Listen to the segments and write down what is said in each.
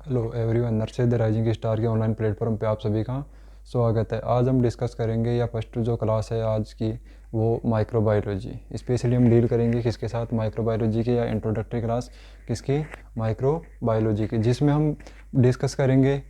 Hello everyone, nursery the rising star के online platform पे आप सभी का स्वागत है। आज हम डिस्कस करेंगे या फर्स्ट जो क्लास है आज की वो माइक्रोबायोलॉजी। स्पेशली हम डील करेंगे किसके साथ, माइक्रोबायोलॉजी की, या इंट्रोडक्टरी क्लास किसकी, माइक्रोबायोलॉजी की, जिसमें हम डिस्कस करेंगे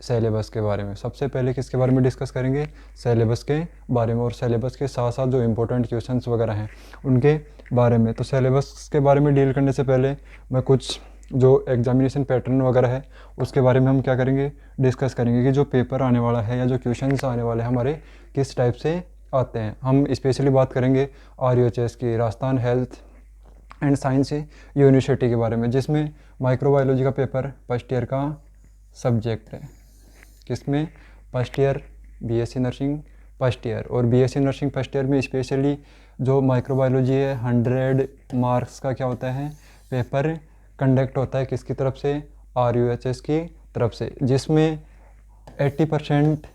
सेलेबस के बारे में। सबसे पहले किसके बारे में डिस्कस करेंगे, सेलेबस के बारे में, और सेलेबस के साथ साथ जो इम्पोर्टेंट क्वेश्चंस वगैरह हैं उनके बारे में। तो सेलेबस के बारे में डील करने से पहले मैं कुछ जो एग्जामिनेशन पैटर्न वगैरह है उसके बारे में हम क्या करेंगे, डिस्कस करेंगे कि जो पेपर आने वाला है या जो क्वेश्चंस आने वाले हैं हमारे किस टाइप से आते हैं। हम स्पेशली बात करेंगे RUHS की, Rajasthan health and science university के बारे में, जिसमें माइक्रोबायोलॉजी का पेपर फर्स्ट ईयर का सब्जेक्ट है। किसमें, first year BSc nursing first year, और BSc नर्सिंग फर्स्ट ईयर में स्पेशली जो माइक्रोबायोलॉजी है 100 मार्क्स का क्या होता है, पेपर कंडक्ट होता है। किसकी तरफ से, RUHS की तरफ से, जिसमें 80%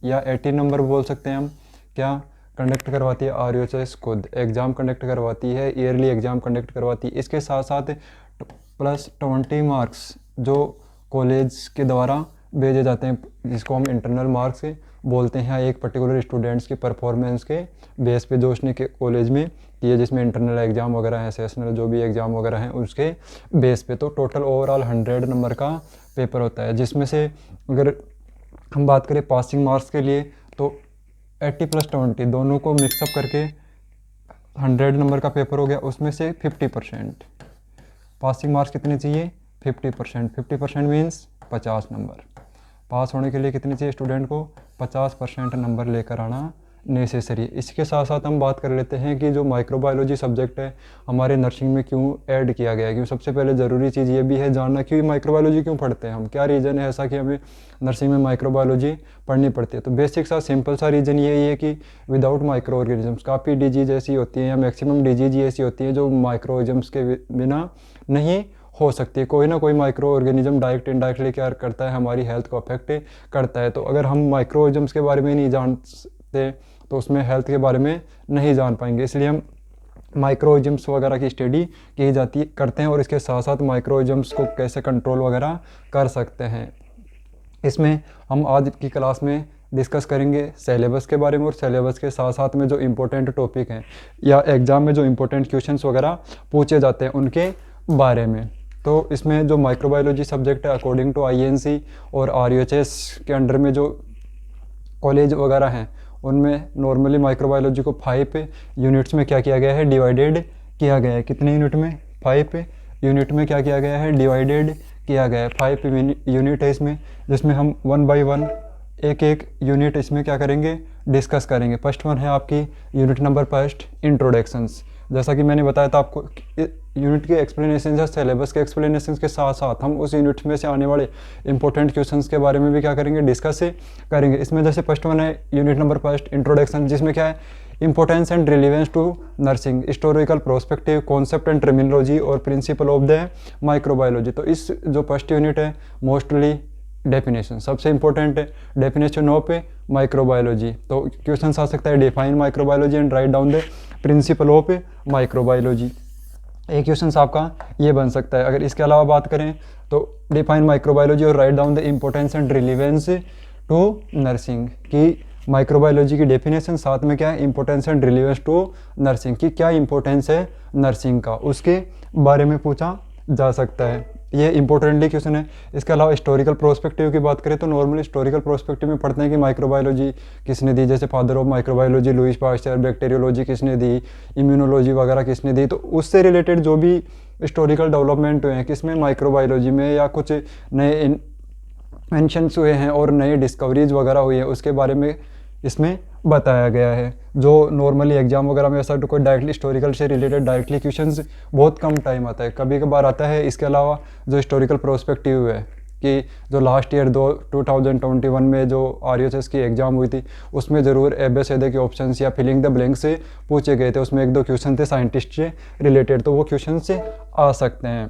या 80 नंबर बोल सकते हैं हम, क्या कंडक्ट करवाती है RUHS खुद, एग्ज़ाम कंडक्ट करवाती है, ईयरली एग्ज़ाम कंडक्ट करवाती है। इसके साथ साथ प्लस 20 मार्क्स जो कॉलेज के द्वारा भेजे जाते हैं, जिसको हम इंटरनल मार्क्स बोलते हैं, एक पर्टिकुलर स्टूडेंट्स की परफॉर्मेंस के बेस पे जो उसने के कॉलेज में किए, जिसमें इंटरनल एग्ज़ाम वगैरह है, सेशनल जो भी एग्ज़ाम वगैरह हैं उसके बेस पे। तो टोटल ओवरऑल 100 नंबर का पेपर होता है, जिसमें से अगर हम बात करें पासिंग मार्क्स के लिए तो 80 + 20 दोनों को मिक्सअप करके 100 नंबर का पेपर हो गया। उसमें से 50% पासिंग मार्क्स कितने चाहिए, 50% मीन्स 50 नंबर। पास होने के लिए कितने चाहिए स्टूडेंट को, 50% नंबर लेकर आना नेसेसरी। इसके साथ साथ हम बात कर लेते हैं कि जो माइक्रोबायोलॉजी सब्जेक्ट है हमारे नर्सिंग में क्यों ऐड किया गया है। क्यों, सबसे पहले ज़रूरी चीज़ ये भी है जानना कि माइक्रोबायोलॉजी क्यों पढ़ते हैं हम, क्या रीज़न है ऐसा कि हमें नर्सिंग में माइक्रोबायोलॉजी पढ़नी पड़ती है। तो बेसिक सा सिंपल सा रीज़न यही है कि विदाउट माइक्रो ऑर्गेनिजम्स काफ़ी डिजीज ऐसी होती हैं, या मैक्सिमम डिजीज ऐसी होती है जो माइक्रो ऑर्गेनिजम्स के बिना नहीं हो सकती है। कोई ना कोई माइक्रो ऑर्गेनिज्म डायरेक्ट इनडायरेक्टली क्या करता है, हमारी हेल्थ को अफेक्ट करता है। तो अगर हम माइक्रो ऑर्गेनिजम्स के बारे में नहीं जानते तो उसमें हेल्थ के बारे में नहीं जान पाएंगे। इसलिए हम माइक्रोइजम्स वगैरह की स्टडी की जाती करते हैं, और इसके साथ साथ माइक्रोइजम्स को कैसे कंट्रोल वगैरह कर सकते हैं। इसमें हम आज की क्लास में डिस्कस करेंगे सेलेबस के बारे में, और सेलेबस के साथ साथ में जो इम्पोर्टेंट टॉपिक हैं या एग्ज़ाम में जो इम्पोर्टेंट क्वेश्चंस वगैरह पूछे जाते हैं उनके बारे में। तो इसमें जो माइक्रोबायोलॉजी सब्जेक्ट है अकॉर्डिंग टू INC और RUHS के अंडर में जो कॉलेज वगैरह हैं उनमें नॉर्मली माइक्रोबायोलॉजी को 5 यूनिट्स में क्या किया गया है, डिवाइडेड किया गया है। कितने यूनिट में, 5 यूनिट में क्या किया गया है, डिवाइडेड किया गया है। 5 यूनिट है इसमें, जिसमें हम 1 बाय 1 एक एक यूनिट इसमें क्या करेंगे, डिस्कस करेंगे। फर्स्ट वन है आपकी यूनिट नंबर फर्स्ट, इंट्रोडक्शंस। जैसा कि मैंने बताया था आपको, यूनिट के एक्सप्लेनेशन या सिलेबस के एक्सप्लेनेशन के साथ साथ हम उस यूनिट में से आने वाले इंपॉर्टेंट क्वेश्चंस के बारे में भी क्या करेंगे, डिस्कस करेंगे। इसमें जैसे फर्स्ट वन है यूनिट नंबर फर्स्ट, इंट्रोडक्शन, जिसमें क्या है, importance and relevance to nursing, historical prospective, concept and terminology और प्रिंसिपल ऑफ द माइक्रोबायोलॉजी। तो इस जो फर्स्ट यूनिट है मोस्टली डेफिनेशन, सबसे इंपॉर्टेंट है डेफिनेशन ऑफ माइक्रोबायोलॉजी। तो क्वेश्चन आ सकता है define microbiology and write down the principle of microbiology. एक क्वेश्चन आपका ये बन सकता है। अगर इसके अलावा बात करें तो डिफाइन माइक्रोबायोलॉजी और write down the importance and relevance to nursing की माइक्रोबायोलॉजी की डेफिनेशन, साथ में क्या है, importance and relevance to nursing की क्या इंपॉर्टेंस है नर्सिंग का, उसके बारे में पूछा जा सकता है। ये इंपॉर्टेंटली क्वेश्चन है। इसके अलावा हिस्टोरिकल प्रोस्पेक्टिव की बात करें तो नॉर्मली हिस्टोरिकल प्रोस्पेक्टिव में पढ़ते हैं कि माइक्रोबायोलॉजी किसने दी, जैसे father of microbiology Lewis pasture, bacteriology किसने दी, इम्यूनोलॉजी वगैरह किसने दी। तो उससे रिलेटेड जो भी हिस्टोरिकल डेवलपमेंट हुए हैं किसमें, माइक्रोबायोलॉजी में, या कुछ नए इन्वेंशंस हुए हैं और नए डिस्कवरीज वगैरह हुई है उसके बारे में इसमें बताया गया है। जो नॉर्मली एग्जाम वगैरह में ऐसा तो कोई डायरेक्टली हिस्टोरिकल से रिलेटेड डायरेक्टली क्वेश्चंस बहुत कम टाइम आता है, कभी कभार आता है। इसके अलावा जो हिस्टोरिकल प्रोस्पेक्टिव है कि जो लास्ट ईयर 2021 में जो RUHS की एग्ज़ाम हुई थी उसमें ज़रूर ABCD के ऑप्शंस या फिलिंग द ब्लैंक से पूछे गए थे। उसमें 1-2 क्वेश्चन थे साइंटिस्ट से रिलेटेड, तो वो क्वेश्चन से आ सकते हैं।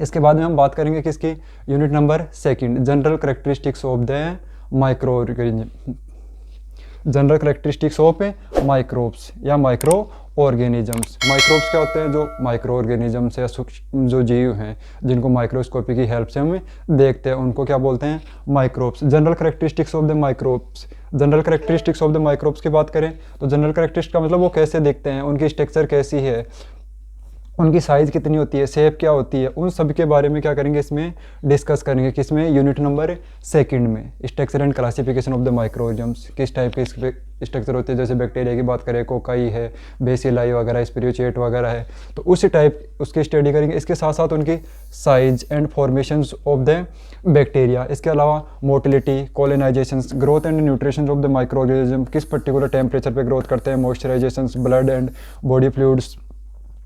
इसके बाद में हम बात करेंगे किसकी, unit number second, general characteristics of the micro organism, general characteristics of microbes या माइक्रो ऑर्गेनिजम्स। माइक्रोब्स क्या होते हैं? जो माइक्रो ऑर्गेनिजम्स या सूक्ष्म जो जीव हैं जिनको माइक्रोस्कोपी की हेल्प से हम देखते हैं उनको क्या बोलते हैं? Microbes. General characteristics of the microbes. General characteristics of the microbes की बात करें तो जनरल करेक्टरिस्टिक्स का मतलब वो कैसे दिखते हैं, उनकी स्ट्रक्चर कैसी है, उनकी साइज़ कितनी होती है, शेप क्या होती है, उन सब के बारे में क्या करेंगे इसमें डिस्कस करेंगे। किसमें? यूनिट नंबर 2 में। Structure and classification of the microorganisms. किस टाइप के स्ट्रक्चर होते हैं, जैसे बैक्टीरिया की बात करें, कोकाई है, बेसिलाई वगैरह, स्पिरिचुएट वगैरह है, तो उसी टाइप उसकी स्टडी करेंगे। इसके साथ साथ उनकी size and formations of the bacteria. इसके अलावा motility, colonization, growth and nutrition of the microorganism, किस पर्टिकुलर टेम्परेचर पे ग्रोथ करते हैं, moisturization, blood and body fluids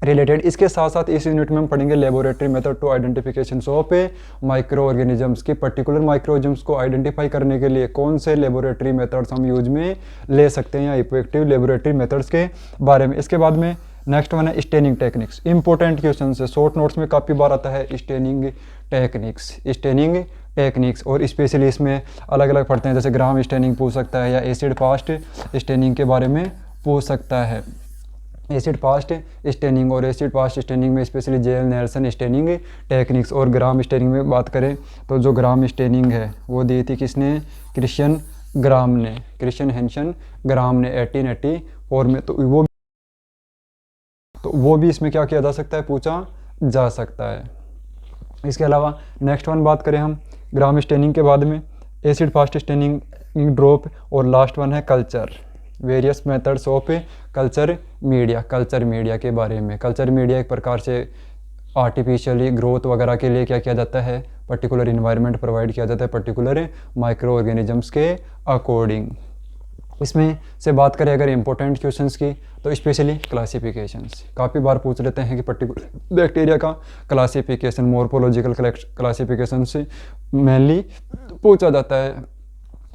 related. इसके साथ साथ इस यूनिट में हम पढ़ेंगे laboratory method to identification of a microorganisms की पर्टिकुलर माइक्रोजम्स को आइडेंटिफाई करने के लिए कौन से लेबोरेटरी मेथड्स हम यूज में ले सकते हैं या इफेक्टिव लेबोरेटरी मेथड्स के बारे में। इसके बाद में नेक्स्ट वन है स्टेनिंग टेक्निक्स। इंपॉर्टेंट क्वेश्चन है, शॉर्ट नोट्स में काफ़ी बार आता है स्टेनिंग टेक्निक्स। स्टेनिंग टेक्निक्स और स्पेशली इसमें अलग अलग पढ़ते हैं, जैसे ग्राम स्टेनिंग पूछ सकता है या एसिड फास्ट स्टेनिंग के बारे में पूछ सकता है। एसिड फास्ट स्टेनिंग और एसिड फास्ट स्टेनिंग में specially Ziehl Neelsen staining techniques. और ग्राम स्टेनिंग में बात करें तो जो ग्राम स्टेनिंग है वो दी थी किसने? क्रिश्चियन ग्राम ने, क्रिश्चियन हेंशन ग्राम ने 1884 में। तो वो भी इसमें क्या किया जा सकता है? पूछा जा सकता है। इसके अलावा नेक्स्ट वन बात करें हम ग्राम स्टेनिंग के बाद में एसिड फास्ट स्टेनिंग, ड्रॉप, और लास्ट वन है culture. Various methods of culture media. Culture media के बारे में, कल्चर मीडिया एक प्रकार से आर्टिफिशियली ग्रोथ वगैरह के लिए क्या किया जाता है? पर्टिकुलर इन्वायरमेंट प्रोवाइड किया जाता है पर्टिकुलर माइक्रो ऑर्गेनिजम्स के अकॉर्डिंग। इसमें से बात करें अगर इंपॉर्टेंट क्वेश्चंस की तो स्पेशली क्लासिफिकेशंस काफ़ी बार पूछ लेते हैं कि पर्टिकुलर बैक्टीरिया का क्लासिफिकेशन, मॉर्फोलॉजिकल क्लासिफिकेशन से मेनली पूछा जाता है।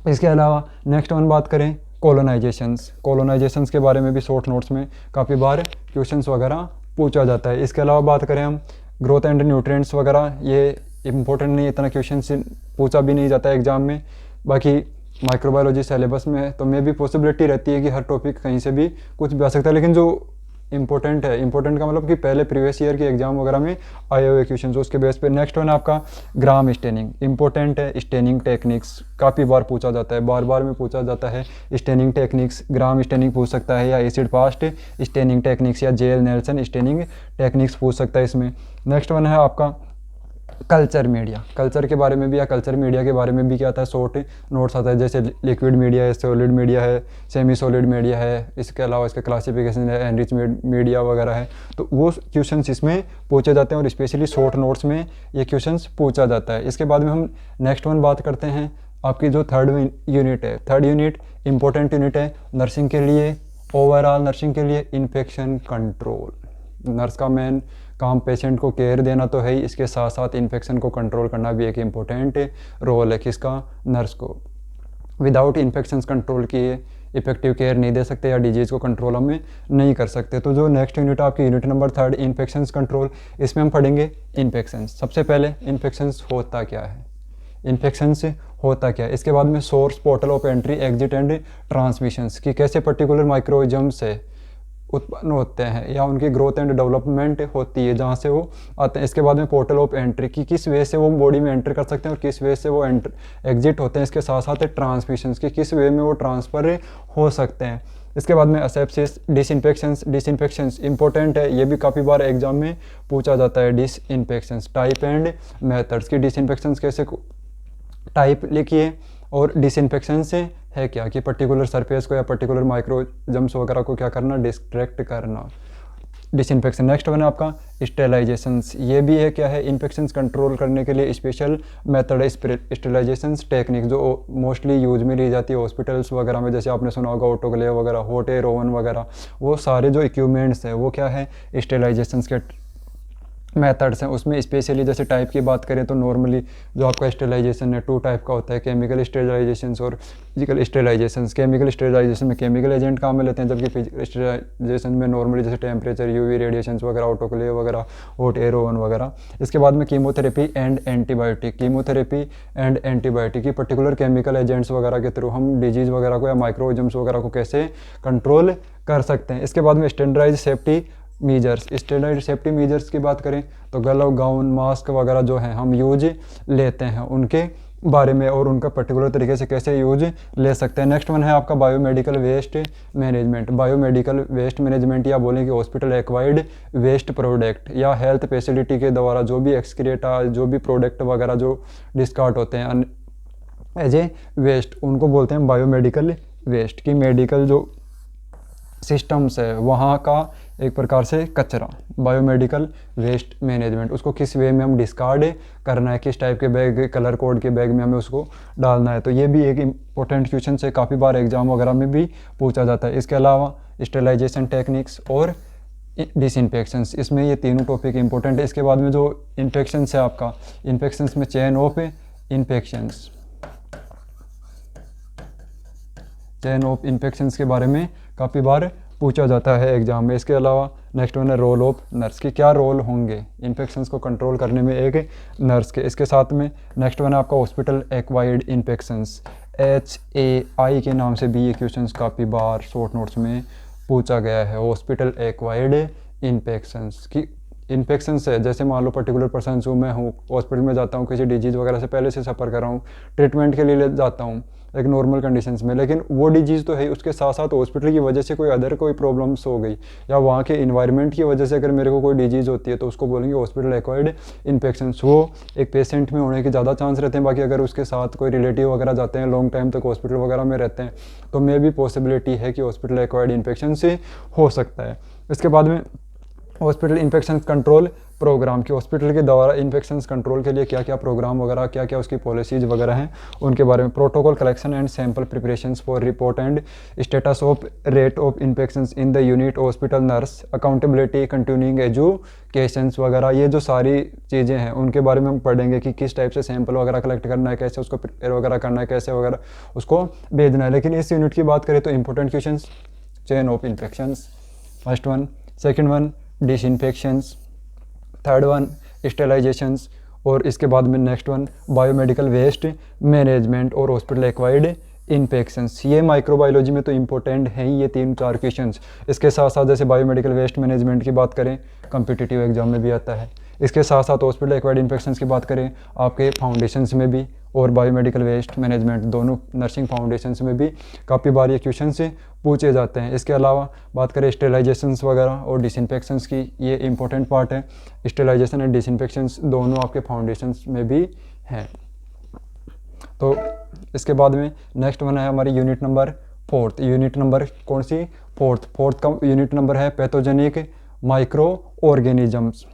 इसके अलावा नेक्स्ट वन बात करें कोलोनाइजेशंस के बारे में भी शॉर्ट नोट्स में काफ़ी बार क्वेश्चंस वगैरह पूछा जाता है। इसके अलावा बात करें हम ग्रोथ एंड न्यूट्रिएंट्स वगैरह, ये इंपॉर्टेंट नहीं, इतना क्वेश्चन से पूछा भी नहीं जाता है एग्जाम में। बाकी माइक्रोबायोलॉजी सिलेबस में है तो मे भी पॉसिबिलिटी रहती है कि हर टॉपिक कहीं से भी कुछ भी आ सकता है, लेकिन जो इंपॉर्टेंट है, इंपॉर्टेंट का मतलब कि पहले प्रीवियस ईयर के एग्जाम वगैरह में आए हुए क्वेश्चन उसके बेस पे। नेक्स्ट वन है आपका ग्राम स्टेनिंग। इंपॉर्टेंट है स्टेनिंग टेक्निक्स, काफ़ी बार पूछा जाता है, बार बार में पूछा जाता है स्टेनिंग टेक्निक्स। ग्राम स्टेनिंग पूछ सकता है या एसिड फास्ट स्टेनिंग टेक्निक्स या जेल नेल्सन स्टेनिंग टेक्निक्स पूछ सकता है इसमें। नेक्स्ट वन है आपका कल्चर मीडिया। कल्चर के बारे में भी या कल्चर मीडिया के बारे में भी क्या आता है? शॉर्ट नोट्स आता है, जैसे लिक्विड मीडिया है, सॉलिड मीडिया है, सेमी सॉलिड मीडिया है, इसके अलावा इसका क्लासिफिकेशन है, एनरिच मीडिया वगैरह है। तो वो क्वेश्चंस इसमें पूछे जाते हैं और स्पेशली शॉर्ट नोट्स में ये क्वेश्चंस पूछा जाता है। इसके बाद में हम नेक्स्ट वन बात करते हैं आपकी जो थर्ड यूनिट है। थर्ड यूनिट इंपॉर्टेंट यूनिट है नर्सिंग के लिए, ओवरऑल नर्सिंग के लिए, इन्फेक्शन कंट्रोल। नर्स का मेन काम पेशेंट को केयर देना तो है ही, इसके साथ साथ इन्फेक्शन को कंट्रोल करना भी एक इम्पोर्टेंट रोल है किसका? नर्स को। विदाउट इन्फेक्शन कंट्रोल किए इफेक्टिव केयर नहीं दे सकते या डिजीज़ को कंट्रोल हमें नहीं कर सकते। तो जो नेक्स्ट यूनिट आपकी यूनिट नंबर 3 इन्फेक्शन कंट्रोल, इसमें हम पढ़ेंगे इन्फेक्शन। सबसे पहले इन्फेक्शन होता क्या है, इन्फेक्शन से होता क्या है। इसके बाद में source, portal of entry, exit and transmissions की कैसे पर्टिकुलर माइक्रोइज्म से उत्पन्न होते हैं या उनकी ग्रोथ एंड डेवलपमेंट होती है जहाँ से वो आते हैं। इसके बाद में पोर्टल ऑफ एंट्री की किस वे से वो बॉडी में एंटर कर सकते हैं और किस वे से वो एग्जिट होते हैं। इसके साथ साथ ट्रांसमिशंस की किस वे में वो ट्रांसफ़र हो सकते हैं। इसके बाद में असेप्सिस, डिसइंफेक्शंस इंपॉर्टेंट है, ये भी काफ़ी बार एग्जाम में पूछा जाता है। डिसइंफेक्शंस टाइप एंड मेथड्स की, डिसइंफेक्शंस कैसे टाइप लिखिए और डिसइंफेक्शन से है क्या कि पर्टिकुलर सरफेस को या पर्टिकुलर माइक्रोजम्स वगैरह को क्या करना? डिस्ट्रैक्ट करना। डिसइंफेक्शन। नेक्स्ट वन है आपका स्टेलाइजेशंस। ये भी है क्या है? इन्फेक्शंस कंट्रोल करने के लिए स्पेशल मेथड है स्टेलाइजेशंस टेक्निक, जो मोस्टली यूज में ली जाती है हॉस्पिटल्स वगैरह में। जैसे आपने सुना होगा ऑटोक्लेव वगैरह, हॉट एयर ओवन वगैरह, वो सारे जो इक्विपमेंट्स हैं वो क्या है? स्टेलाइजेशंस के मेथड्स हैं, उसमें स्पेशली जैसे टाइप की बात करें तो नॉर्मली जो आपका स्टेरिलाइजेशन है 2 टाइप का होता है, केमिकल स्टेरिलाइजेशन और फिजिकल स्टेरिलाइजेशन। केमिकल स्टेरिलाइजेशन में केमिकल एजेंट काम में लेते हैं, जबकि फिजिकल स्टेरिलाइजेशन में नॉर्मली जैसे टेम्परेचर, यूवी रेडिएशन वगैरह, ऑटोक्लेव वगैरह, हॉट एयर ओवन वगैरह। इसके बाद में chemotherapy and antibiotic. Chemotherapy and antibiotic की पर्टिकुलर केमिकल एजेंट्स वगैरह के थ्रू हम डिजीज़ वगैरह को या माइक्रोऑर्गेनिज्म्स वगैरह को कैसे कंट्रोल कर सकते हैं। इसके बाद में standardize safety measures. Standard safety measures की बात करें तो ग्लव, गाउन, मास्क वगैरह जो हैं हम यूज लेते हैं उनके बारे में और उनका पर्टिकुलर तरीके से कैसे यूज ले सकते हैं। नेक्स्ट वन है आपका biomedical waste management. Biomedical waste management या बोलें कि हॉस्पिटल एक्वायर्ड वेस्ट प्रोडक्ट या हेल्थ फैसिलिटी के द्वारा जो भी एक्सक्रीटा, जो भी प्रोडक्ट वगैरह जो डिस्कार्ड होते हैं एज ए वेस्ट, उनको बोलते हैं बायोमेडिकल वेस्ट। की मेडिकल जो सिस्टम्स है वहाँ का एक प्रकार से कचरा, बायोमेडिकल वेस्ट मैनेजमेंट। उसको किस वे में हम डिस्कार्ड करना है, किस टाइप के बैग, कलर कोड के बैग में हमें उसको डालना है। तो ये भी एक इम्पोर्टेंट क्वेश्चन से काफ़ी बार एग्जाम वगैरह में भी पूछा जाता है। इसके अलावा स्टेरिलाइजेशन टेक्निक्स और डिसइंफेक्शंस, इसमें ये तीनों टॉपिक इंपॉर्टेंट है। इसके बाद में जो इन्फेक्शंस है आपका, इन्फेक्शंस में chain of infections, chain of infections के बारे में काफ़ी बार पूछा जाता है एग्जाम में। इसके अलावा नेक्स्ट वन है रोल ऑफ नर्स की, क्या रोल होंगे इन्फेक्शंस को कंट्रोल करने में एक नर्स के। इसके साथ में नेक्स्ट वन है आपका हॉस्पिटल एक्वायर्ड इन्फेक्शंस, HAI के नाम से भी ये क्वेश्चंस काफ़ी बार शॉर्ट नोट्स में पूछा गया है। हॉस्पिटल एक्वायर्ड इन्फेक्शंस की इन्फेक्शंस है, जैसे मान लो पर्टिकुलर पर्सन हूँ, मैं हूँ हॉस्पिटल में जाता हूँ, किसी डिजीज़ वगैरह से पहले से सफ़र कर रहा हूँ, ट्रीटमेंट के लिए जाता हूँ एक नॉर्मल कंडीशंस में, लेकिन वो डिजीज़ तो है, उसके साथ साथ हॉस्पिटल की वजह से कोई अदर कोई प्रॉब्लम्स हो गई या वहाँ के इन्वायरमेंट की वजह से अगर मेरे को कोई डिजीज़ होती है तो उसको बोलेंगे हॉस्पिटल एक्वायर्ड इन्फेक्शंस। वो एक पेशेंट में होने के ज़्यादा चांस रहते हैं। बाकी अगर उसके साथ कोई रिलेटिव वगैरह जाते हैं, लॉन्ग टाइम तक हॉस्पिटल वगैरह में रहते हैं, तो मे भी पॉसिबिलिटी है कि हॉस्पिटल एक्वायर्ड इन्फेक्शन से हो सकता है। इसके बाद में हॉस्पिटल इन्फेक्शन कंट्रोल प्रोग्राम, की हॉस्पिटल के द्वारा इन्फेक्शंस कंट्रोल के लिए क्या क्या प्रोग्राम वगैरह, क्या क्या उसकी पॉलिसीज़ वगैरह हैं उनके बारे में। Protocol collection and sample preparations for report and status of rate of infections in the unit, hospital nurse accountability, continuing educations वगैरह, ये जो सारी चीज़ें हैं उनके बारे में हम पढ़ेंगे कि किस टाइप से सैंपल वगैरह कलेक्ट करना है, कैसे उसको प्रिपेयर वगैरह करना है, कैसे वगैरह उसको भेजना है। लेकिन इस यूनिट की बात करें तो important question chain of infections first one, second one disinfections, third one sterilisations, और इसके बाद में next one biomedical waste management और हॉस्पिटल एक्वायर्ड इन्फेक्शंस। ये माइक्रोबायोलॉजी में तो इंपॉर्टेंट है ही ये 3-4 क्वेश्चंस। इसके साथ साथ जैसे बायोमेडिकल वेस्ट मैनेजमेंट की बात करें कॉम्पिटिटिव एग्जाम में भी आता है। इसके साथ साथ हॉस्पिटल एक्वायर्ड इन्फेक्शंस की बात करें आपके फाउंडेशंस में भी, और बायोमेडिकल वेस्ट मैनेजमेंट दोनों नर्सिंग फाउंडेशंस में भी काफ़ी बार ये क्वेश्चन से पूछे जाते हैं। इसके अलावा बात करें स्टेरिलाइजेशंस वगैरह और डिसइंफेक्शंस की, ये इंपॉर्टेंट पार्ट है। स्टेरिलाइजेशन एंड डिसइंफेक्शंस दोनों आपके फाउंडेशंस में भी हैं। तो इसके बाद में नेक्स्ट वन है हमारी यूनिट नंबर 4। यूनिट नंबर कौन सी? फोर्थ का यूनिट नंबर है pathogenic micro organisms.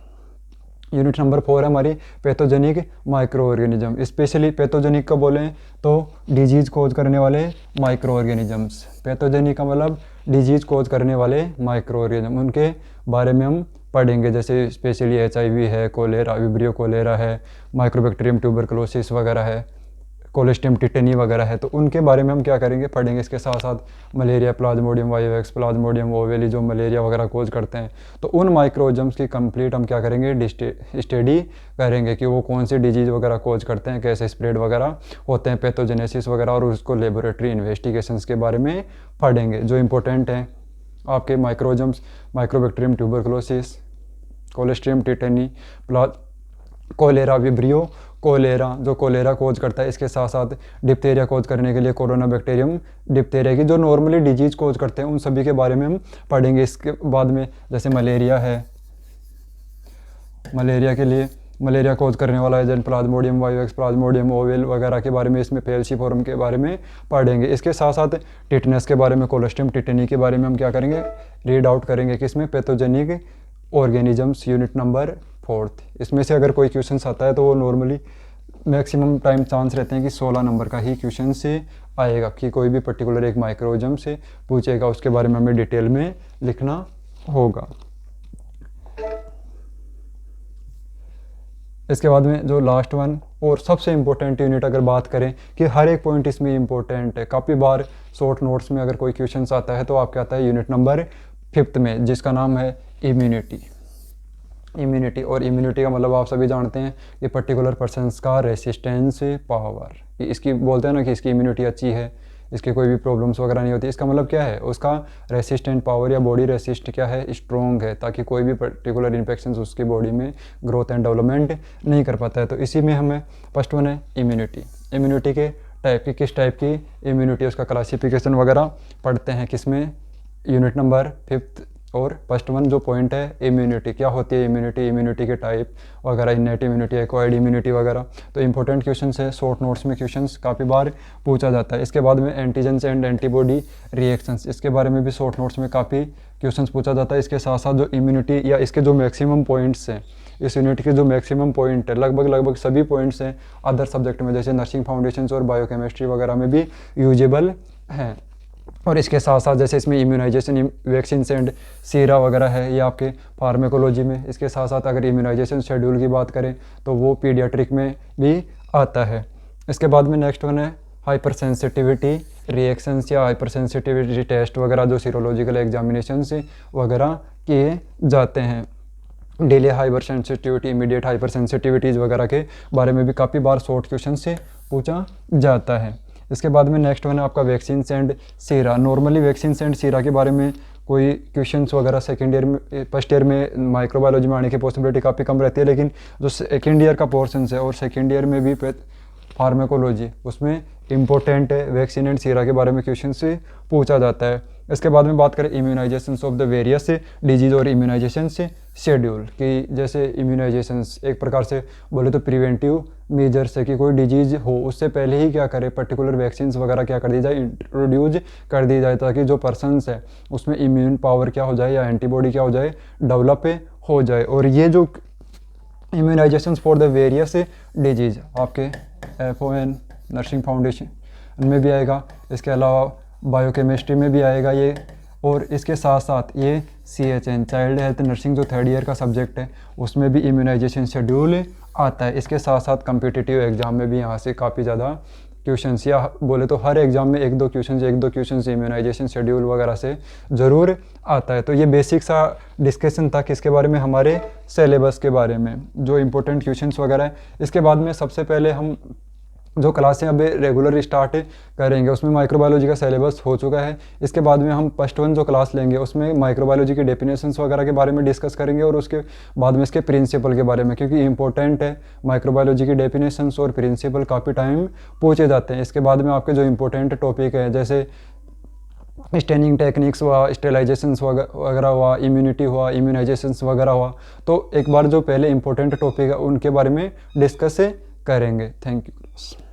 Unit number 4 है हमारी pathogenic micro organism. Specially pathogenic का बोलें तो डिजीज़ कोज करने वाले माइक्रो ऑर्गेनिजम्स। पैथोजेनिक का मतलब डिजीज़ कोज करने वाले माइक्रो ऑर्गेनिज्म, उनके बारे में हम पढ़ेंगे। जैसे स्पेशली HIV है, कोलेरा, विब्रियो कोलेरा है, माइक्रोबैक्टीरियम ट्यूबरकुलोसिस वगैरह है, कोलेस्ट्रियम टिटेनी वगैरह है, तो उनके बारे में हम क्या करेंगे, पढ़ेंगे। इसके साथ साथ मलेरिया, प्लाज्मोडियम वाइवेक्स, प्लाज्मोडियम ओवेली जो मलेरिया वगैरह कोज करते हैं, तो उन माइक्रोजम्स की कंप्लीट हम क्या करेंगे, स्टडी करेंगे कि वो कौन सी डिजीज़ वगैरह कोज करते हैं, कैसे स्प्रेड वगैरह होते हैं, पैथोजेनेसिस वगैरह, और उसको लेबोरेटरी इन्वेस्टिगेशंस के बारे में पढ़ेंगे जो इंपॉर्टेंट हैं आपके माइक्रोजम्स। Mycobacterium tuberculosis, clostridium tetani, cholera, vibrio cholera जो कोलेरा कोज करता है। इसके साथ साथ डिप्थेरिया कोज करने के लिए कोरोना बैक्टीरियम डिप्थेरिया की जो नॉर्मली डिजीज़ कोज करते हैं उन सभी के बारे में हम पढ़ेंगे। इसके बाद में जैसे मलेरिया है, मलेरिया के लिए मलेरिया कोज करने वाला agent Plasmodium vivax, Plasmodium oval वगैरह के बारे में, इसमें फेल्सीफॉर्म के बारे में पढ़ेंगे। इसके साथ साथ टिटनेस के बारे में, कोलेस्ट्रियम टिटेनी के बारे में हम क्या करेंगे, रीड आउट करेंगे कि इसमें पैथोजेनिक ऑर्गेनिजम्स यूनिट नंबर 4। इसमें से अगर कोई क्वेश्चन आता है तो वो नॉर्मली मैक्सिमम टाइम चांस रहते हैं कि 16 नंबर का ही क्वेश्चन से आएगा, कि कोई भी पर्टिकुलर एक माइक्रोजम से पूछेगा, उसके बारे में हमें डिटेल में लिखना होगा। इसके बाद में जो लास्ट वन और सबसे इम्पोर्टेंट यूनिट अगर बात करें कि हर एक पॉइंट इसमें इम्पोर्टेंट है, काफ़ी बार शॉर्ट नोट्स में अगर कोई क्वेश्चन आता है तो आपके आता है यूनिट नंबर 5 में, जिसका नाम है इम्यूनिटी। इम्यूनिटी, और इम्यूनिटी का मतलब आप सभी जानते हैं कि पर्टिकुलर पर्सनस का रेसिस्टेंस पावर, इसकी बोलते हैं ना कि इसकी इम्यूनिटी अच्छी है, इसकी कोई भी प्रॉब्लम्स वगैरह नहीं होती। इसका मतलब क्या है, उसका रेसिस्टेंट पावर या बॉडी रेसिस्ट क्या है, स्ट्रॉन्ग है, ताकि कोई भी पर्टिकुलर इन्फेक्शन उसकी बॉडी में ग्रोथ एंड डेवलपमेंट नहीं कर पाता है। तो इसी में हमें फर्स्ट वन है इम्यूनिटी। इम्यूनिटी के टाइप की, किस टाइप की इम्यूनिटी, उसका क्लासिफिकेशन वगैरह पढ़ते हैं किसमें, यूनिट नंबर 5। और फर्स्ट वन जो पॉइंट है इम्यूनिटी, क्या होती है इम्यूनिटी, इम्यूनिटी के टाइप वगैरह, इनेट इम्यूनिटी, एक्वायर्ड इम्यूनिटी वगैरह। तो इंपॉर्टेंट क्वेश्चन है, शॉर्ट नोट्स में क्वेश्चंस काफ़ी बार पूछा जाता है। इसके बाद में एंटीजेंस एंड एंटीबॉडी रिएक्शंस, इसके बारे में भी शॉर्ट नोट्स में काफ़ी क्वेश्चंस पूछा जाता है। इसके साथ साथ जो इम्यूनिटी या इसके जो मैक्सिमम पॉइंट्स हैं, इस यूनिट के जो मैक्सिमम पॉइंट है, लगभग सभी पॉइंट्स हैं अदर सब्जेक्ट में, जैसे नर्सिंग फाउंडेशंस और बायोकेमिस्ट्री वगैरह में भी यूजेबल हैं। और इसके साथ साथ जैसे इसमें इम्यूनाइजेशन, वैक्सीन एंड सीरा वगैरह है, ये आपके फार्मेकोलॉजी में। इसके साथ साथ अगर इम्यूनाइजेशन शेड्यूल की बात करें तो वो पीडियाट्रिक में भी आता है। इसके बाद में नेक्स्ट वन है हाइपर सेंसिटिविटी रिएक्शंस या हाइपर सेंसिटिविटी टेस्ट वगैरह, जो सीरोलॉजिकल एग्जामिनेशन वगैरह किए जाते हैं। Delay hyper sensitivity, immediate hyper sensitivities वगैरह के बारे में भी काफ़ी बार शॉर्ट क्वेश्चन से पूछा जाता है। इसके बाद में नेक्स्ट वन है आपका vaccine and Sira. Normally vaccine and सीरा के बारे में कोई क्वेश्चंस वगैरह सेकेंड ईयर में, फर्स्ट ईयर में माइक्रोबायोलॉजी में आने की पॉसिबिलिटी काफ़ी कम रहती है, लेकिन जो सेकेंड ईयर का पोर्शन है और सेकेंड ईयर में भी फार्मेकोलॉजी, उसमें इंपॉर्टेंट है वैक्सीन एंड सीरा के बारे में क्वेश्चन से पूछा जाता है। इसके बाद में बात करें इम्यूनाइजेशंस ऑफ द वेरियस डिजीज और इम्यूनाइजेशन से शेड्यूल, कि जैसे इम्यूनाइजेशंस एक प्रकार से बोले तो प्रिवेंटिव मेजर्स है, कि कोई डिजीज़ हो उससे पहले ही क्या करे, पर्टिकुलर वैक्सीन्स वगैरह क्या कर दी जाए, इंट्रोड्यूस कर दी जाए, ताकि जो पर्सनस है उसमें इम्यून पावर क्या हो जाए या एंटीबॉडी क्या हो जाए, डेवलप हो जाए। और ये जो इम्यूनाइजेशंस फॉर द वेरियस डिजीज आपके FON नर्सिंग फाउंडेशन में भी आएगा, इसके अलावा बायोकेमिस्ट्री में भी आएगा ये, और इसके साथ साथ ये CHN चाइल्ड हेल्थ नर्सिंग जो थर्ड ईयर का सब्जेक्ट है उसमें भी इम्यूनाइजेशन शेड्यूल आता है। इसके साथ साथ कम्पिटिटिव एग्जाम में भी यहाँ से काफ़ी ज़्यादा क्वेश्चंस, या बोले तो हर एग्जाम में एक दो क्वेश्चन इम्यूनाइजेशन शेड्यूल वगैरह से ज़रूर आता है। तो ये बेसिक सा डिस्कशन था किसके बारे में, हमारे सिलेबस के बारे में, जो इंपॉर्टेंट क्वेश्चंस वगैरह है। इसके बाद में सबसे पहले हम जो क्लासें अब रेगुलर स्टार्ट करेंगे उसमें माइक्रोबायोलॉजी का सिलेबस हो चुका है। इसके बाद में हम फर्स्ट वन जो क्लास लेंगे उसमें माइक्रोबायोलॉजी के डेफिनेशंस वगैरह के बारे में डिस्कस करेंगे, और उसके बाद में इसके प्रिंसिपल के बारे में, क्योंकि इंपॉर्टेंट है माइक्रोबायोलॉजी की डेफिनेशंस और प्रिंसिपल काफ़ी टाइम पूछे जाते हैं। इसके बाद में आपके जो इंपॉर्टेंट टॉपिक है जैसे स्टेनिंग टेक्निक्स हुआ, स्टेलाइजेशंस वगैरह हुआ, इम्यूनिटी हुआ, इम्यूनाइजेशंस वगैरह हुआ, तो एक बार जो पहले इंपॉर्टेंट टॉपिक है उनके बारे में डिस्कस करेंगे। Thank you.